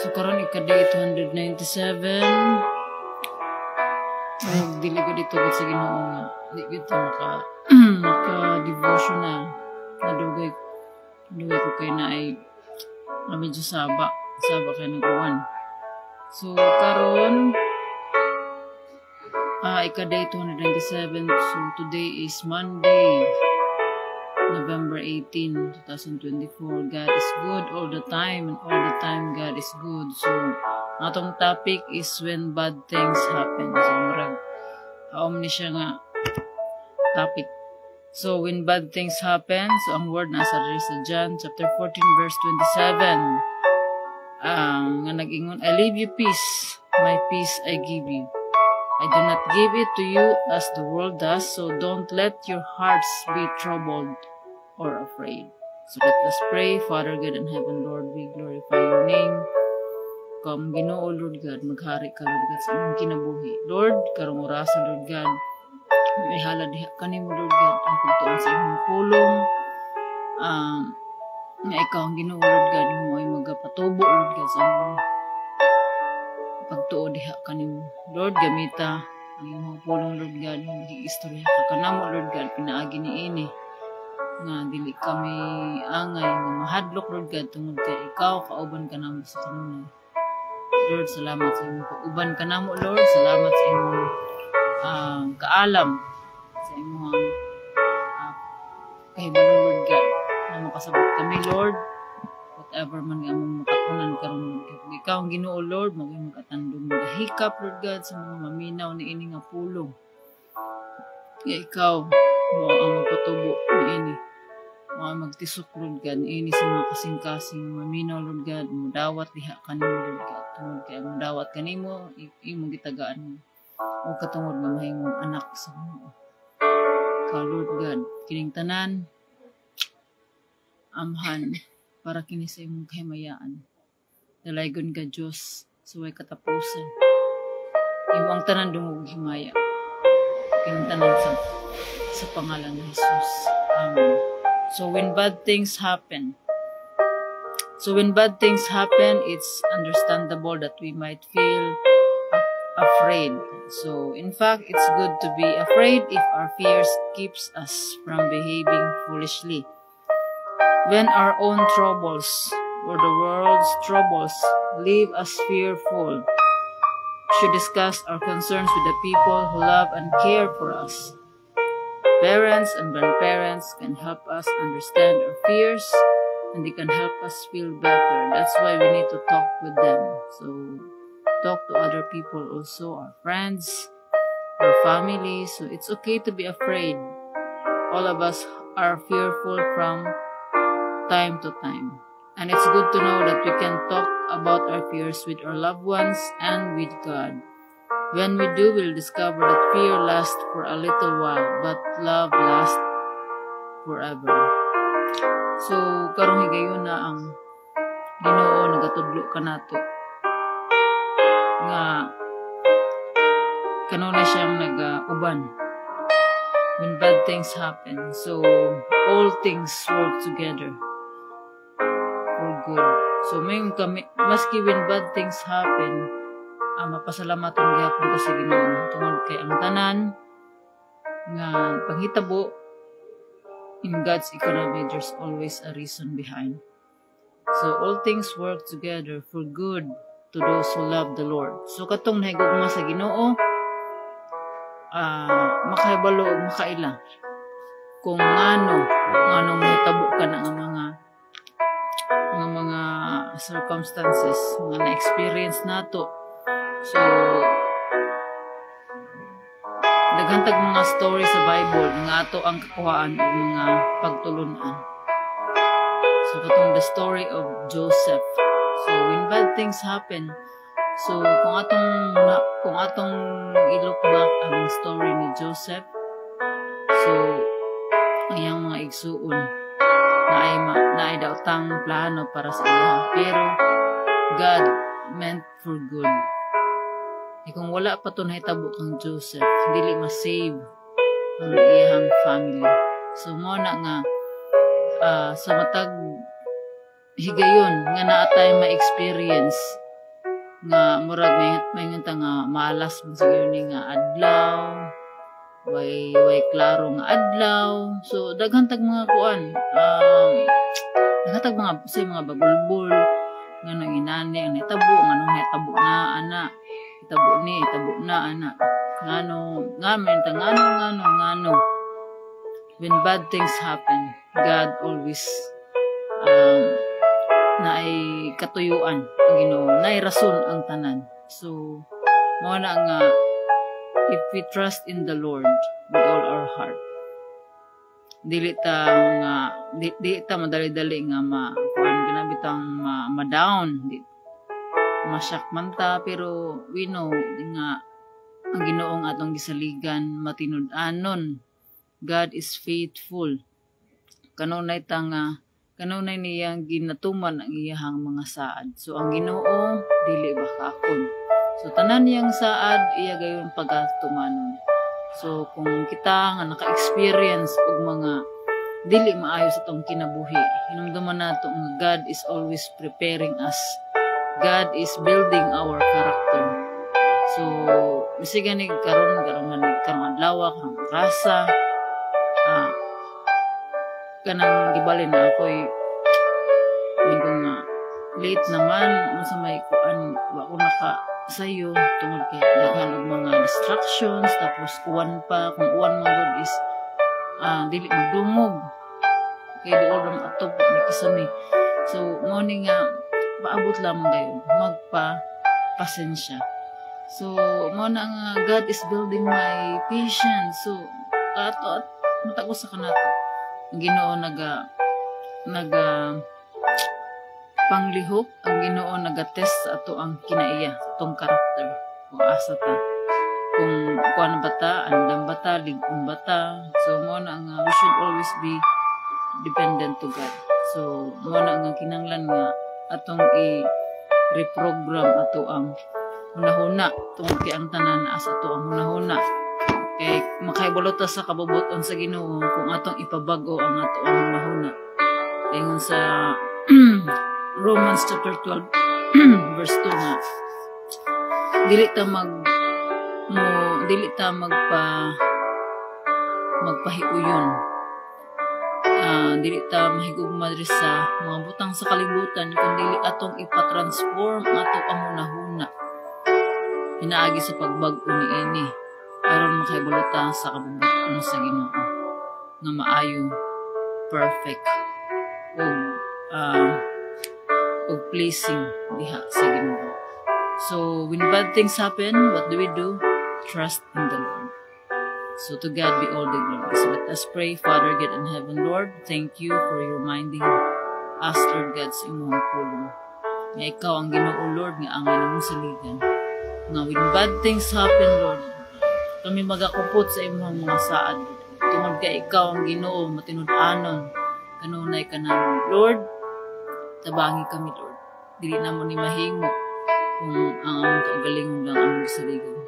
So karon ika-day 297. Ay, dili ko dito gud sa Ginoo nga. Di gid ta maka-devotional. Nadugay ko kay na ay medyo saba kay ng uwan. So karon ika-day 297. So today is Monday, November 18, 2024. God is good all the time, and all the time God is good. So atong topic is when bad things happen. So murag ni siya nga topic. So when bad things happen, so ang word nasa diri sa John chapter 14 verse 27. Nga nag-ingon, I leave you peace, my peace I give you. I do not give it to you as the world does, so don't let your hearts be troubled or afraid. So let us pray. Father God in heaven, Lord, we glorify your name. Come, Ginoo, Lord God, maghari ka, Lord God, sa imong kinabuhi. Lord, karong orasan, Lord God, may halad diha kanimo, Lord God, ang pagtuon sa imong pulong. Nga ikaw ang Ginoo, Lord God, mo ay magapatubo, Lord God, sa imong pagtuo diha kanimo. Lord, gamita ang imong pulong, Lord God, mag-iistorya ka kanamo, Lord God, pinaagi niini nga dili kami angay nga mahadlok, Lord God, tungod kay ikaw kauban ka namo sa kanunay. Lord, salamat sa imong kauban ka namo, Lord. Salamat sa imong kaalam, sa imong kahibalo, Lord God, na makasabot kami, Lord. Whatever man nga among makapunan karon, Lord God. Ikaw ang Ginoo, Lord, maging makatandong gahikap, Lord God, sa mga maminaw ni ini nga pulong. Nga ikaw mo ang magpatubo ni ini. Mga magtisok, Lord God, ini sa mga kasing-kasing maminaw, Lord God, mudawat diha kanimo, Lord God. Tungod kay mudawat kanimo, imong gitagaan mo. O katungod nga mahimong anak sa Ginoo. Ikaw, Lord God, kining tanan, amhan, para kini sa imong kahimayaan. Dalaygon ka, Diyos, suway katapusan. Imong tanan dungog himaya. Kining tanan sa pangalan ni Jesus. Amen. So when bad things happen, it's understandable that we might feel afraid. So in fact, it's good to be afraid if our fears keeps us from behaving foolishly. When our own troubles or the world's troubles leave us fearful, we should discuss our concerns with the people who love and care for us. Parents and grandparents can help us understand our fears, and they can help us feel better. That's why we need to talk with them. So, talk to other people also, our friends, our family. So, it's okay to be afraid. All of us are fearful from time to time. And it's good to know that we can talk about our fears with our loved ones and with God. When we do, we'll discover that fear lasts for a little while, but love lasts forever. So, karong higayon na ang Ginoo nagatudlo ka nato nga kanuna siyang nag-uban when bad things happen. So, all things work together for good. So, maski when bad things happen, mapasalamat ang gihapon ka sa Ginoo tungod kay ang tanan nga panghitabo in God's economy, there's always a reason behind. So all things work together for good to those who love the Lord. So katong nahigugma sa Ginoo, makahibalo og makaila kung anong mahitabo ka na ang mga circumstances nga na-experience nato. So, daghantag mga story sa Bible nga ato ang kakuhaan og mga pagtulunan. So, katong the story of Joseph. So, when bad things happen, so kung atong i-look back ang story ni Joseph, so ang iyang mga igsuon na ay daotang plano para sa iya, pero God meant for good. Kung wala pa to nahitabo kang Joseph, dili ma-save ang iyang family. So mo na nga sa matag higayon nga naatay ma-experience nga murag may nga malas man siguro ni nga adlaw, way klaro nga adlaw. So daghan tag mga kuan, daghan tag mga babulbol nga nang inani ang natabo nga nang natabo na ana, itabo na ana. Ngano. When bad things happen, God always naay katuyuan ang Ginoo, naay rason ang tanan. So mao na nga if we trust in the Lord with all our heart, dili ta madali-dali nga ma-down, masyak man ta, pero we know nga ang Ginoong atong gisaligan matinud-anon. God is faithful. Kanunay niyang ginatuman ang iyahang mga saad. So ang Ginoo dili bakakon. So tanan niyang saad iya gayon pagatumanon. So kung kita nga naka-experience og mga dili maayo sa tong kinabuhi, hinumduman nato nga God is always preparing us. God is building our character. So bisig ni karon adlaw, karong rasa, kanang gibalin na ako'y mingon nga late naman unsa may kuan wa ko naka sayo tungod kay daghan og mga distractions, tapos uwan pa, kung uwan man gud is dili magdungog kay duol ra atop ni kisami. So mo ni nga paabot lamang dayon magpa pasensya. So mo na nga God is building my patience. So ato matag sa kanato ang Ginoo naga panglihok, ang Ginoo naga-test sa ato ang kinaiya, sa atong karakter, kung asa ta, kung kuan bata, andam bata, ligong bata. So mo na nga we should always be dependent to God. So mo na nga kinanglan nga atong i-reprogram ato ang hunahuna tungod kay ang tanan asa ato ang hunahuna. Kay makahibalot ta sa kabubuton sa Ginoo kung atong ipabago ang ato ang hunahuna. Ingon sa Romans chapter 12 verse 2 nga dili ta magpahiuyon, dili ta mahigugma diri sa mga butang sa kalibutan, kundi atong ipatransform ato ang hunahuna pinaagi sa pagbag-o niini aron makahibalot ta sa kabubuton sa Ginoo nga maayo, perfect o pleasing diha sa Ginoo. So when bad things happen, what do? Trust in the Lord. So to God be all the glory. So let us pray. Father God in heaven, Lord, thank you for reminding us, Lord God, sa imong pulong. Nga ikaw ang Ginoo, Lord, nga angay namong saligan. Nga when bad things happen, Lord, kami magakupot sa imong mga saad. Tungod kay ikaw ang Ginoo, matinud-anon, kanunay ka namin. Lord, tabangi kami, Lord. Dili na mo ni mahimo kung ang among kaugalingon lang ang gisaligan.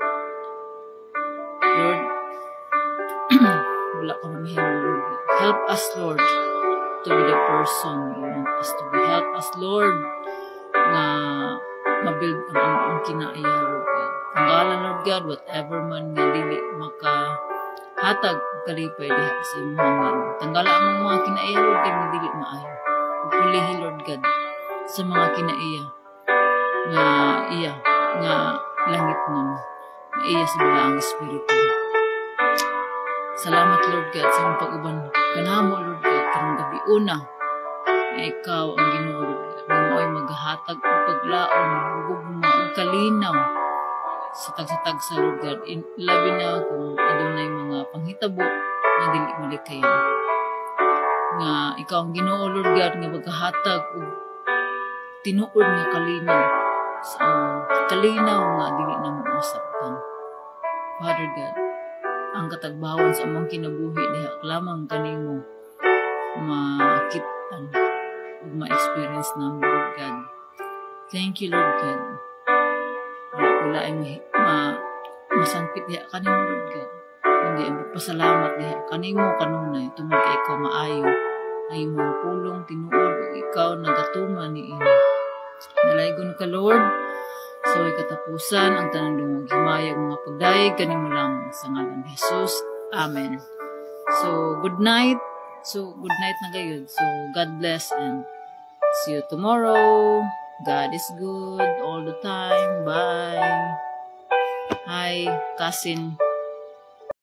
Lord, wala ka mahimo, Lord. Help us, Lord, to be the person you want us to be. Help us, Lord, na mabuild ang kinaiya, Lord God. Tanggalan, Lord God, whatever man nga dili makahatag kalipay diha sa imong hanglan. Tanggalan ang mga kinaiya, Lord God, nga dili maayo. Pulihi, Lord God, sa mga kinaiya nga iya nga langit nun, nga iya sa balaang espiritu. Salamat, Lord God, sa mga pag-uban kanamo, Lord God, karong gabi una nga ikaw ang Ginoo, Lord God, nga mo'y maghahatag og paglaom, gugma og kalinaw sa tagsa-tagsa, Lord God, labi na kung adunay mga panghitabo nga dili malikayan. Nga ikaw ang Ginoo, Lord God, nga maghahatag og tinuod nga kalinaw sa kalinaw nga dili na masaktan. Father God, ang katagbawan sa among kinabuhi diha lamang kanimo makitaan ug ma-experience na, Lord God. Thank you, Lord God. Wala ay masangpit diha kanimo, Lord God. Kundi ang pasalamat diha kanimo kanunay tungod kay ikaw maayo ay imong pulong tinuod ug ikaw nagatuman niini. Nalaygon ka, Lord, sa So, katapusan, ang tanan dungog himayag mga pagdayeg kanimo lamang sa ngalan ni Jesus. Amen. So, good night. Na gayud. So, God bless and see you tomorrow. God is good all the time. Bye. Hi, cousin.